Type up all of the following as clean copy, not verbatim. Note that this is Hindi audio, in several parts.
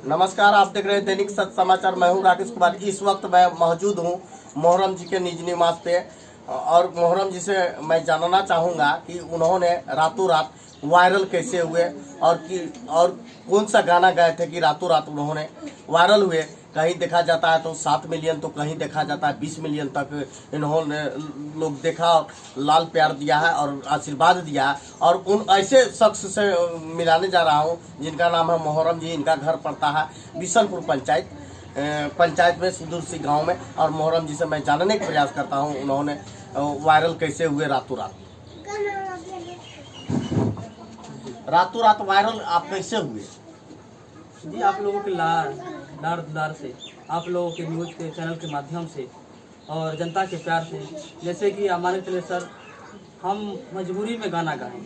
नमस्कार, आप देख रहे हैं दैनिक सच समाचार। मैं हूं राकेश कुमार। इस वक्त मैं मौजूद हूं मोहर्रम जी के निज निवास पे और मोहर्रम जी से मैं जानना चाहूँगा कि उन्होंने रातों रात वायरल कैसे हुए और कौन सा गाना गाए थे कि रातों रात उन्होंने वायरल हुए। कहीं देखा जाता है तो 7 मिलियन, तो कहीं देखा जाता है 20 मिलियन तक इन्होंने लोग देखा और लाल प्यार दिया है और आशीर्वाद दिया है। और उन ऐसे शख्स से मिलाने जा रहा हूं जिनका नाम है मोहर्रम जी। इनका घर पड़ता है बिशनपुर पंचायत में, सुदूर सी गाँव में। और मोहर्रम जी से मैं जानने का प्रयास करता हूँ उन्होंने वायरल कैसे हुए रातों रात वायरल आप कैसे हुए? जी, आप लोगों के लाड़ दुलार से, आप लोगों के न्यूज़ के चैनल के माध्यम से और जनता के प्यार से, जैसे कि हमारे चले सर, हम मजबूरी में गाना गाएं,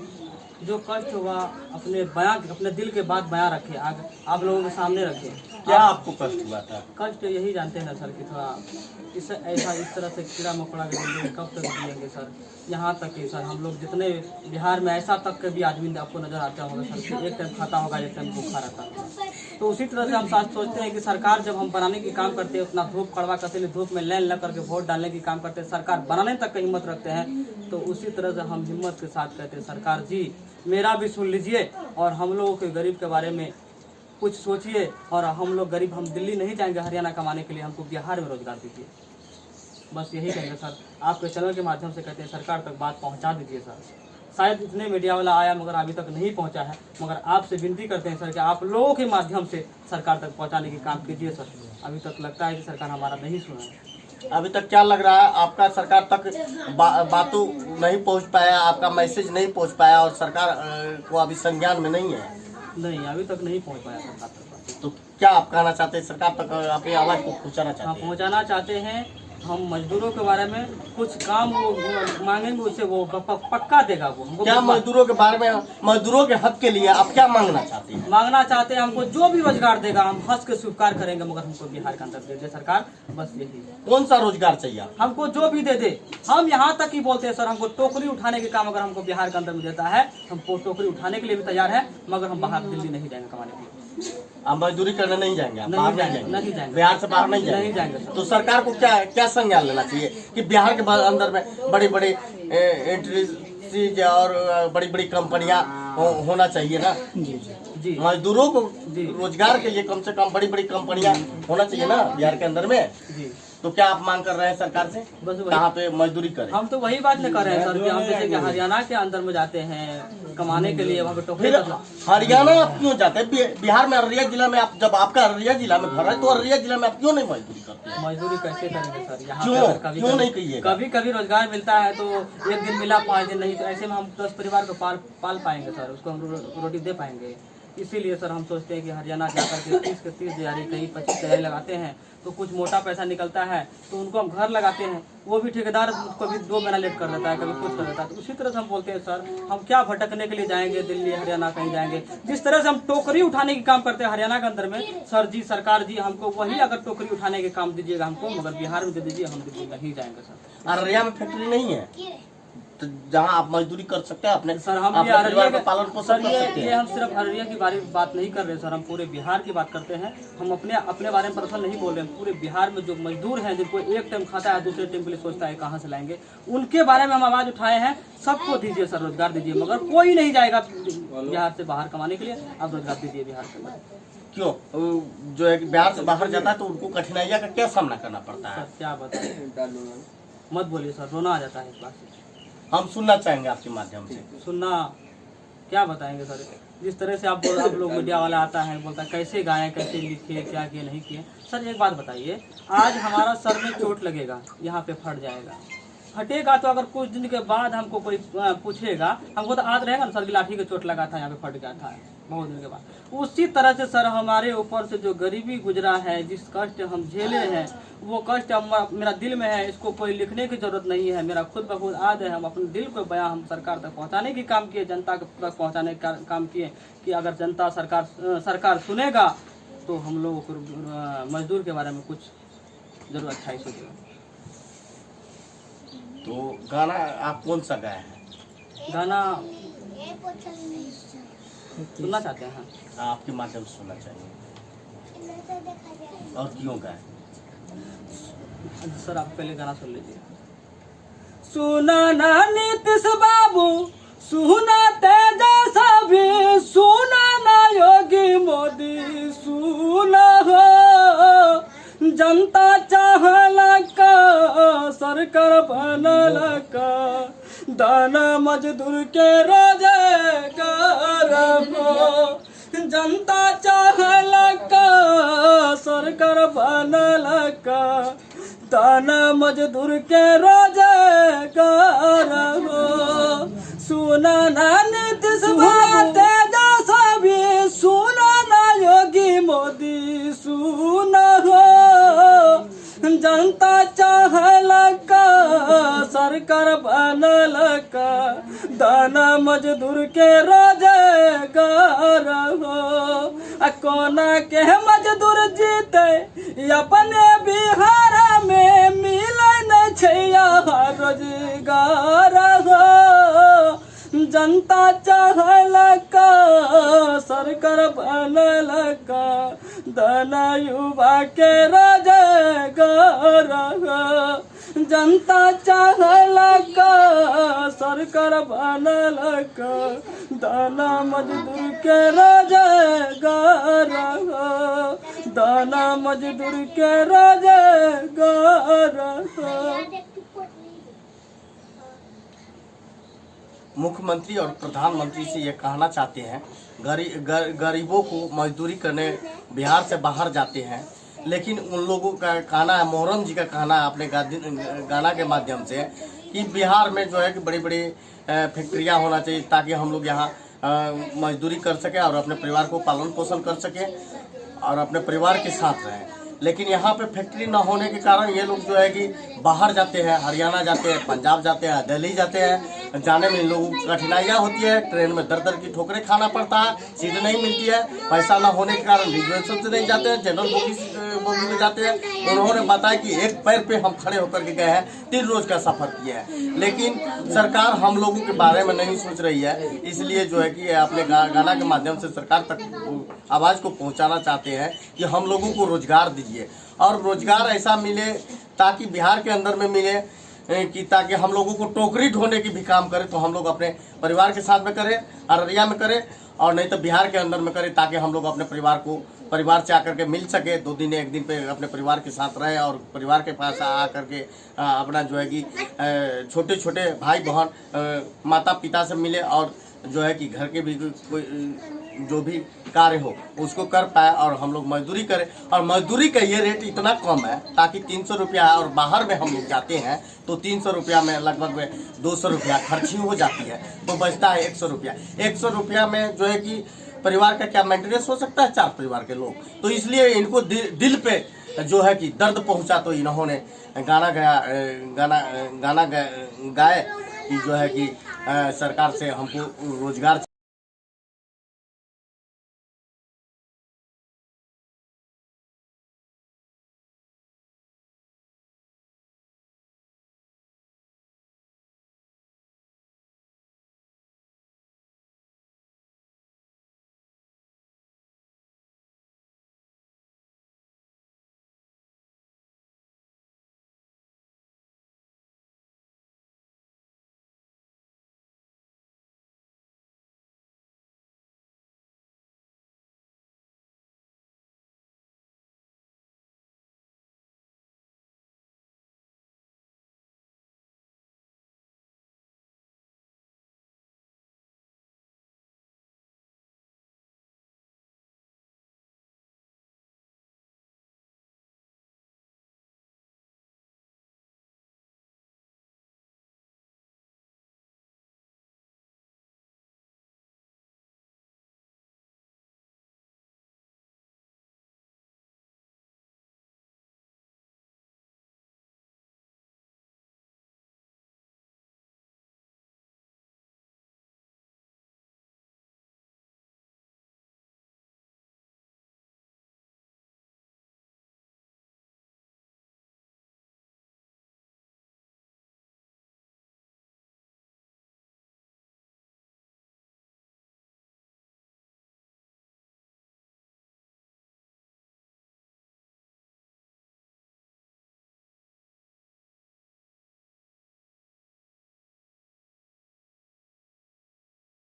जो कष्ट हुआ अपने दिल के बात बयां रखे, आप लोगों के सामने रखे। क्या आपको कष्ट हुआ था? कष्ट यही जानते हैं सर कि थोड़ा इस तरह से कीड़ा मकोड़ा के जिंदगी कब तक जिएंगे सर। यहाँ तक कि सर हम लोग जितने बिहार में ऐसा तक के भी आदमी आपको नज़र आता होगा सर कि एक टाइम खाता होगा, एक टाइम भूखा रहता है। तो उसी तरह से हम साथ सोचते हैं कि सरकार जब हम बनाने की काम करते हैं, उतना धूप कड़वा करते हैं, धूप में लाइन लग करके वोट डालने की काम करते हैं, सरकार बनाने तक का हिम्मत रखते हैं। तो उसी तरह से हम हिम्मत के साथ कहते हैं, सरकार जी मेरा भी सुन लीजिए और हम लोगों के गरीब के बारे में कुछ सोचिए। और हम लोग गरीब, हम दिल्ली नहीं जाएंगे हरियाणा कमाने के लिए, हमको बिहार में रोजगार दीजिए। बस यही कहेंगे सर। आपके चैनल के माध्यम से कहते हैं सरकार तक बात पहुंचा दीजिए सर। शायद इतने मीडिया वाला आया मगर अभी तक नहीं पहुंचा है, मगर आपसे विनती करते हैं सर कि आप लोगों के माध्यम से सरकार तक पहुंचाने की काम कीजिए सर। अभी तक लगता है कि सरकार हमारा नहीं सुना है। अभी तक क्या लग रहा है आपका सरकार तक बातों नहीं पहुंच पाया, आपका मैसेज नहीं पहुंच पाया और सरकार को अभी संज्ञान में नहीं है? नहीं, अभी तक नहीं पहुंच पाया सरकार तक। तो क्या आप कहना चाहते हैं? सरकार तक अपनी आवाज़ को पहुंचाना चाहते हैं? पहुंचाना चाहते हैं। हम मजदूरों के बारे में कुछ काम वो मांगेंगे, उससे वो पक्का देगा। वो क्या मजदूरों के बारे में, मजदूरों के हक के लिए आप क्या मांगना चाहते हैं? मांगना चाहते हैं हमको जो भी रोजगार देगा हम हंस के स्वीकार करेंगे, मगर हमको बिहार के अंदर दे दे सरकार। बस यही। कौन सा रोजगार चाहिए? हमको जो भी दे दे। हम यहाँ तक ही बोलते हैं सर, हमको टोकरी उठाने के काम अगर हमको बिहार के अंदर में देता है, हम टोकरी उठाने के लिए भी तैयार है, मगर हम बाहर दिल्ली नहीं जाएंगे कमाने के लिए। आप मजदूरी करने नहीं जाएंगे? नहीं जाएंगे, बिहार से बाहर नहीं जाएंगे। तो सरकार को क्या संज्ञान लेना चाहिए कि बिहार के अंदर में बड़ी बड़ी इंडस्ट्रीज और बड़ी बड़ी कंपनियां होना चाहिए ना जी। मजदूरों को रोजगार के लिए कम से कम बड़ी बड़ी कंपनियां होना चाहिए ना बिहार के अंदर में जी। तो क्या आप मांग कर रहे हैं सरकार से? बस कहाँ पे मजदूरी करें? हम तो वही बात नहीं कर रहे हैं सर कि हम जैसे कि हरियाणा के अंदर में जाते हैं कमाने के लिए, वहाँ पे टोकरी। हरियाणा आप क्यों जाते हैं? बिहार में अररिया जिला में आप, जब आपका अररिया जिला में घर है तो अररिया जिला में आप क्यों नहीं मजदूरी करते हैं? मजदूरी कैसे करेंगे सर? यहाँ क्यों नहीं कहिए? कभी कभी रोजगार मिलता है तो एक दिन मिला, 5 दिन नहीं, तो ऐसे में हम 10 परिवार को पाल पाएंगे सर, उसको हम रोटी दे पाएंगे। इसीलिए सर हम सोचते हैं कि हरियाणा जाकर के 30 के 30 दिहाड़ी, कहीं 25 दिहाड़ी लगाते हैं तो कुछ मोटा पैसा निकलता है, तो उनको हम घर लगाते हैं। वो भी ठेकेदार कभी 2 महीना लेट कर देता है, कभी कुछ कर देता है। तो उसी तरह से हम बोलते हैं सर, हम क्या भटकने के लिए जाएंगे दिल्ली हरियाणा, कहीं जाएंगे? जिस तरह से हम टोकरी उठाने की काम करते हैं हरियाणा के अंदर में, सर जी सरकार जी हमको वही अगर टोकरी उठाने के काम दीजिएगा हमको, मगर बिहार में दे दीजिए, हम दिल्ली नहीं जाएंगे सर। अररिया में फैक्ट्री नहीं है तो जहाँ आप मजदूरी कर सकते हैं अपने सर? हम परिवार का पालन पोषण कर सकते हैं। हम सिर्फ अररिया की बात नहीं कर रहे सर, हम पूरे बिहार की बात करते हैं। हम अपने बारे में पर्सनल नहीं बोल रहे हैं। पूरे बिहार में जो मजदूर हैं, जिनको एक टाइम खाता है, दूसरे टाइम के लिए सोचता है कहाँ से लाएंगे, उनके बारे में हम आवाज उठाए हैं। सबको दीजिए सर, रोजगार दीजिए, मगर कोई नहीं जाएगा बिहार से बाहर कमाने के लिए। आप रोजगार दीजिए बिहार के अंदर। क्यों? जो है बिहार से बाहर जाता है तो उनको कठिनाइयाँ का क्या सामना करना पड़ता है? क्या बताएं, मत बोलिए सर, रोना आ जाता है इस बात से। हम सुनना चाहेंगे आपके माध्यम से। सुनना क्या बताएंगे सर? जिस तरह से आप लोग मीडिया वाला आता है, बोलता है कैसे गाएं, कैसे लिखे, क्या किए नहीं किए। सर एक बात बताइए, आज हमारा सर में चोट लगेगा, यहाँ पे फट जाएगा, फटेगा तो अगर कुछ दिन के बाद हमको कोई पूछेगा, हमको तो याद रहेगा ना सर की लाठी के चोट लगा था, यहाँ पे फट गया था बहुत दिन के बाद। उसी तरह से सर हमारे ऊपर से जो गरीबी गुजरा है, जिस कष्ट हम झेले हैं, वो कष्ट मेरा दिल में है। इसको कोई लिखने की जरूरत नहीं है, मेरा खुद ब खुद याद है। हम अपने दिल को बयां हम सरकार तक पहुंचाने की काम किए, जनता तक पहुंचाने का काम किए कि अगर जनता सरकार सुनेगा तो हम लोगों को मजदूर के बारे में कुछ जरूर अच्छा ही सोचेगा। तो गाना आप कौन सा गाए हैं? गाना सुनना चाहते हैं? आपके माध्यम से सुनना चाहिए। और क्यों गाए? सर आप पहले गाना सुन लीजिए। सुना ना नीतीश बाबू, सुना तेजस्वी भी, सुना ना योगी मोदी, सुना हो जनता चाहला का सरकार बनला का, दाना मजदूर के रोजगार हो, जनता चाहला का सरकार बनला का, दाना मजदूर के रोजगार हो। सुना ना नीतीश बाबू, तेजस्वी, सुना ना योगी मोदी, सुना हो जनता चाहला का सरकार बनला का, दाना मजदूर के रोजगार हो। कोना के मजदूर जीते अपने बिहार में, मिले न रोजगार हो, जनता चाहला का सरकार बनला का, दाना युवा के रोजगार हो, जनता चाहला का सरकार बनला का, दाना मजदूर के रोजगार हो, दाना मजदूर के रोजगार हो। मुख्यमंत्री और प्रधानमंत्री से ये कहना चाहते हैं, गरीबों को मजदूरी करने बिहार से बाहर जाते हैं, लेकिन उन लोगों का कहना है, मोहर्रम जी का कहना है अपने गाना के माध्यम से कि बिहार में जो है कि बड़ी बड़ी फैक्ट्रियां होना चाहिए ताकि हम लोग यहाँ मजदूरी कर सकें और अपने परिवार को पालन पोषण कर सकें और अपने परिवार के साथ रहें। लेकिन यहाँ पे फैक्ट्री ना होने के कारण ये लोग जो है कि बाहर जाते हैं, हरियाणा जाते हैं, पंजाब जाते हैं, दिल्ली जाते हैं। जाने में इन लोगों को कठिनाइयाँ होती है, ट्रेन में दर दर की ठोकरें खाना पड़ता है, सीट नहीं मिलती है, पैसा ना होने के कारण रिजर्वेशन से नहीं जाते हैं, जनरल बोगी में जाते हैं। उन्होंने बताया कि एक पैर पे हम खड़े होकर के गए हैं, 3 रोज का सफर किए हैं, लेकिन सरकार हम लोगों के बारे में नहीं सोच रही है। इसलिए जो है कि अपने गाना के माध्यम से सरकार तक आवाज़ को पहुंचाना चाहते हैं कि हम लोगों को रोजगार दीजिए और रोजगार ऐसा मिले ताकि बिहार के अंदर में मिले कि ताकि हम लोगों को टोकरी ढोने की भी काम करें तो हम लोग अपने परिवार के साथ में करें, अररिया में करें, और नहीं तो बिहार के अंदर में करें ताकि हम लोग अपने परिवार से आकर के मिल सके, 2 दिन 1 दिन पे अपने परिवार के साथ रहे और परिवार के पास आकर के अपना जो है कि छोटे छोटे भाई बहन माता पिता से मिले और जो है कि घर के भी कोई जो भी कार्य हो उसको कर पाए और हम लोग मजदूरी करें। और मजदूरी का ये रेट इतना कम है ताकि 300 रुपया है, और बाहर में हम लोग जाते हैं तो 300 रुपया में लगभग में 200 रुपया खर्ची हो जाती है, तो बचता है 100 रुपया। 100 रुपया में जो है कि परिवार का क्या मेंटेनेंस हो सकता है, 4 परिवार के लोग। तो इसलिए इनको दिल पे जो है कि दर्द पहुंचा तो इन्होंने गाना गाए कि जो है कि सरकार से हमको रोजगार